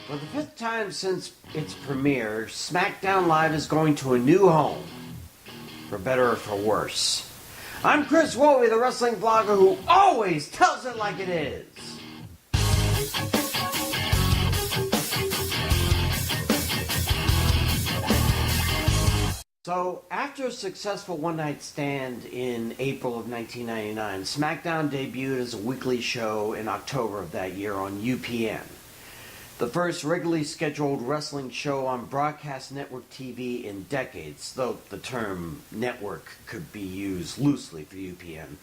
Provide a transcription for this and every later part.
For the fifth time since its premiere, SmackDown Live is going to a new home, for better or for worse. I'm Chris Wolvie, the wrestling blogger who always tells it like it is. So, after a successful one-night stand in April of 1999, SmackDown debuted as a weekly show in October of that year on UPN. The first regularly scheduled wrestling show on broadcast network TV in decades, though the term network could be used loosely for UPN.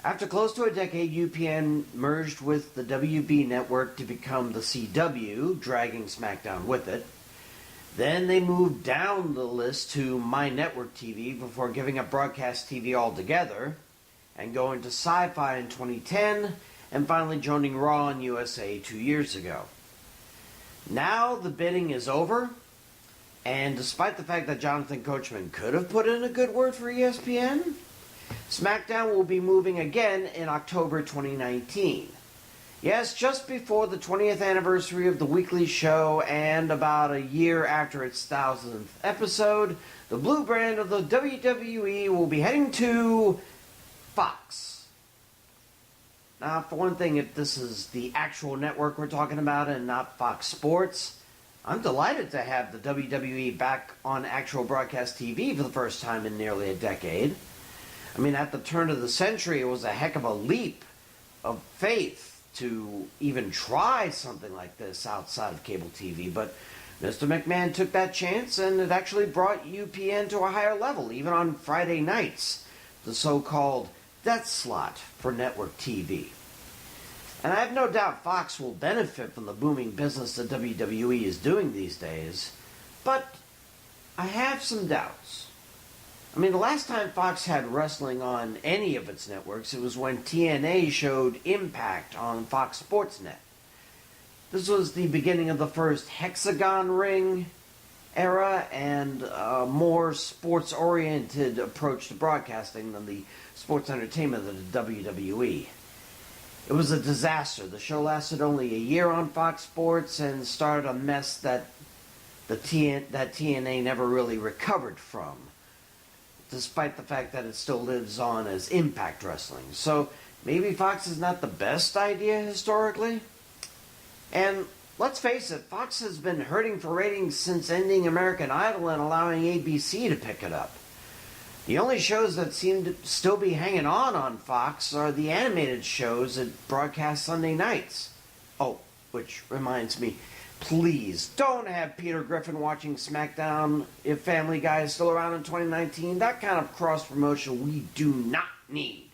After close to a decade, UPN merged with the WB network to become the CW, dragging SmackDown with it. Then they moved down the list to My Network TV before giving up broadcast TV altogether and going to Sci-Fi in 2010 and finally joining Raw and USA 2 years ago. Now the bidding is over, and despite the fact that Jonathan Coachman could have put in a good word for ESPN, SmackDown will be moving again in October 2019. Yes, just before the 20th anniversary of the weekly show and about a year after its 1000th episode, the blue brand of the WWE will be heading to Fox. Now, for one thing, if this is the actual network we're talking about and not Fox Sports, I'm delighted to have the WWE back on actual broadcast TV for the first time in nearly a decade. I mean, at the turn of the century, it was a heck of a leap of faith to even try something like this outside of cable TV, but Mr. McMahon took that chance, and it actually brought UPN to a higher level, even on Friday nights, the so-called death slot for network TV. And I have no doubt Fox will benefit from the booming business that WWE is doing these days, but I have some doubts. I mean, the last time Fox had wrestling on any of its networks, it was when TNA showed Impact on Fox Sports Net. This was the beginning of the first hexagon ring era and a more sports-oriented approach to broadcasting than the sports entertainment of the WWE. It was a disaster. The show lasted only a year on Fox Sports and started a mess that TNA never really recovered from, despite the fact that it still lives on as Impact Wrestling. So maybe Fox is not the best idea historically. And let's face it, Fox has been hurting for ratings since ending American Idol and allowing ABC to pick it up. The only shows that seem to still be hanging on Fox are the animated shows that broadcast Sunday nights. Oh, which reminds me, please don't have Peter Griffin watching SmackDown if Family Guy is still around in 2019. That kind of cross-promotion we do not need.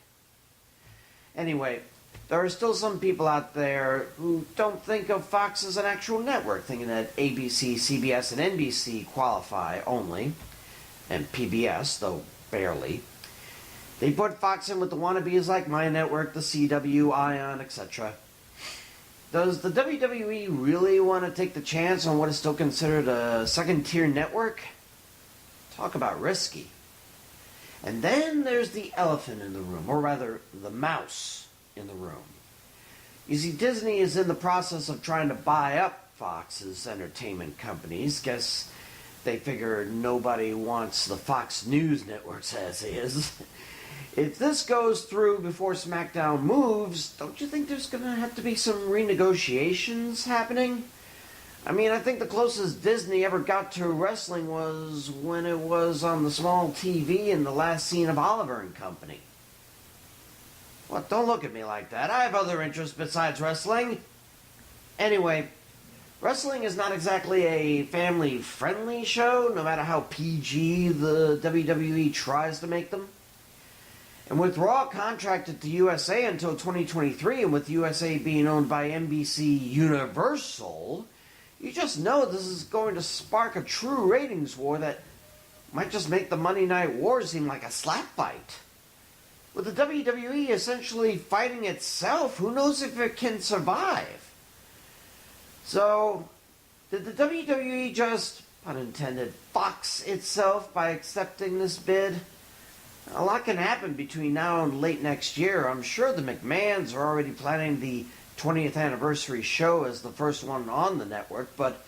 Anyway, there are still some people out there who don't think of Fox as an actual network, thinking that ABC, CBS, and NBC qualify only, and PBS, though barely. They put Fox in with the wannabes like My Network, the CW, Ion, etc. Does the WWE really want to take the chance on what is still considered a second-tier network? Talk about risky. And then there's the elephant in the room, or rather, the mouse in the room. You see, Disney is in the process of trying to buy up Fox's entertainment companies. Guess they figure nobody wants the Fox News networks as is. If this goes through before SmackDown moves, don't you think there's going to have to be some renegotiations happening? I mean, I think the closest Disney ever got to wrestling was when it was on the small TV in the last scene of Oliver and Company. What? Don't look at me like that. I have other interests besides wrestling. Anyway, wrestling is not exactly a family-friendly show, no matter how PG the WWE tries to make them. And with Raw contracted to USA until 2023, and with USA being owned by NBC Universal, you just know this is going to spark a true ratings war that might just make the Monday Night War seem like a slap fight. With the WWE essentially fighting itself, who knows if it can survive? So, did the WWE just, pun intended, fox itself by accepting this bid? A lot can happen between now and late next year. I'm sure the McMahons are already planning the 20th anniversary show as the first one on the network, but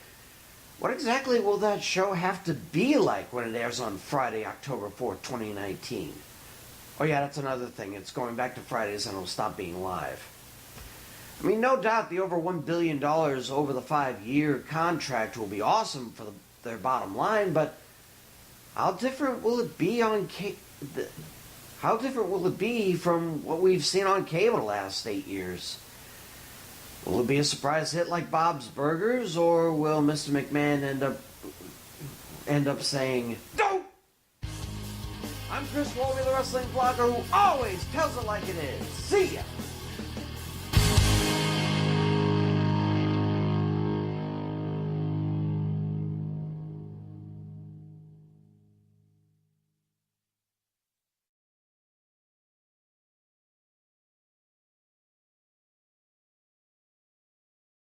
what exactly will that show have to be like when it airs on Friday, October 4th, 2019? Oh yeah, that's another thing. It's going back to Fridays and it'll stop being live. I mean, no doubt the over $1 billion over the 5-year contract will be awesome for their bottom line, but how different will it be how different will it be from what we've seen on cable the last 8 years? Will it be a surprise hit like Bob's Burgers, or will Mr. McMahon end up saying, "Don't"? I'm Chris Wolvie, the wrestling blogger who always tells it like it is. See ya!